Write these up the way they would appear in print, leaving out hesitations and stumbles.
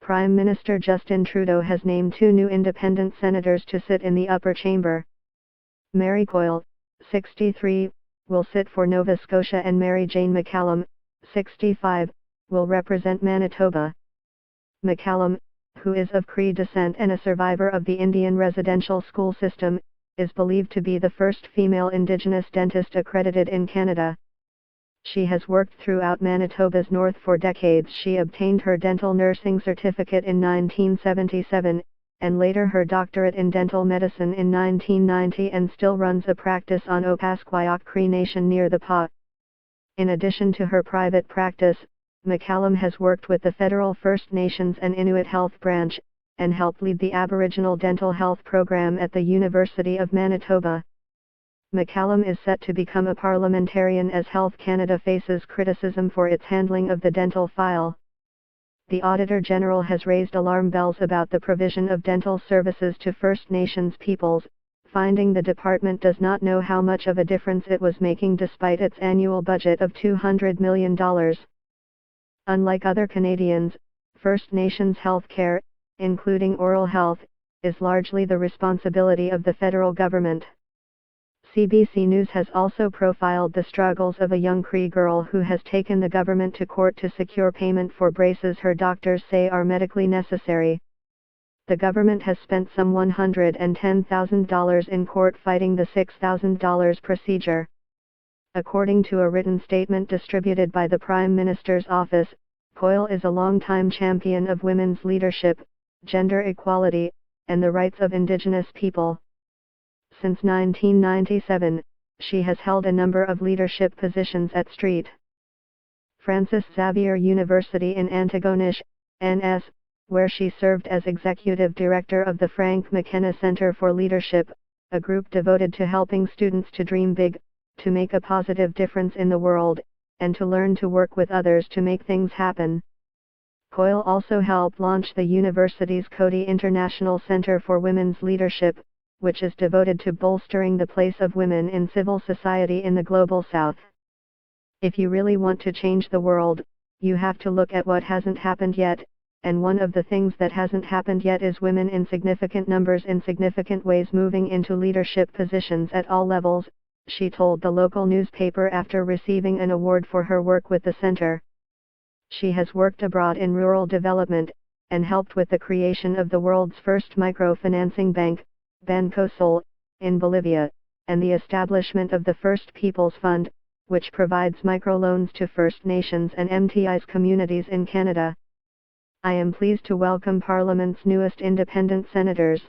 Prime Minister Justin Trudeau has named 2 new independent senators to sit in the upper chamber. Mary Coyle, 63, will sit for Nova Scotia, and Mary Jane McCallum, 65, will represent Manitoba. McCallum, who is of Cree descent and a survivor of the Indian residential school system, is believed to be the first female Indigenous dentist accredited in Canada. She has worked throughout Manitoba's north for decades. She obtained her dental nursing certificate in 1977, and later her doctorate in dental medicine in 1990, and still runs a practice on Opaskwayak Cree Nation near the Pas. In addition to her private practice, McCallum has worked with the federal First Nations and Inuit Health Branch, and helped lead the Aboriginal Dental Health Program at the University of Manitoba. McCallum is set to become a parliamentarian as Health Canada faces criticism for its handling of the dental file. The Auditor General has raised alarm bells about the provision of dental services to First Nations peoples, finding the department does not know how much of a difference it was making despite its annual budget of $200 million. Unlike other Canadians, First Nations health care, including oral health, is largely the responsibility of the federal government. CBC News has also profiled the struggles of a young Cree girl who has taken the government to court to secure payment for braces her doctors say are medically necessary. The government has spent some $110,000 in court fighting the $6,000 procedure. According to a written statement distributed by the Prime Minister's office, Coyle is a longtime champion of women's leadership, gender equality, and the rights of Indigenous people. Since 1997, she has held a number of leadership positions at St. Francis Xavier University in Antigonish, NS, where she served as executive director of the Frank McKenna Center for Leadership, a group devoted to helping students to dream big, to make a positive difference in the world, and to learn to work with others to make things happen. Coyle also helped launch the university's Coady International Center for Women's Leadership, which is devoted to bolstering the place of women in civil society in the Global South. If you really want to change the world, you have to look at what hasn't happened yet, and one of the things that hasn't happened yet is women in significant numbers in significant ways moving into leadership positions at all levels, she told the local newspaper after receiving an award for her work with the center. She has worked abroad in rural development, and helped with the creation of the world's first microfinancing bank, Banco Sol, in Bolivia, and the establishment of the First Peoples Fund, which provides microloans to First Nations and MTI's communities in Canada. I am pleased to welcome Parliament's newest independent senators.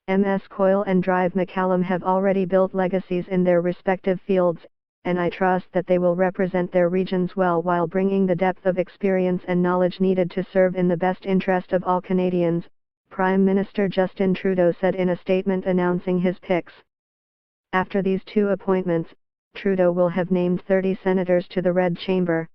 Ms. Coyle and Drive McCallum have already built legacies in their respective fields, and I trust that they will represent their regions well while bringing the depth of experience and knowledge needed to serve in the best interest of all Canadians, Prime Minister Justin Trudeau said in a statement announcing his picks. After these 2 appointments, Trudeau will have named 30 senators to the Red Chamber.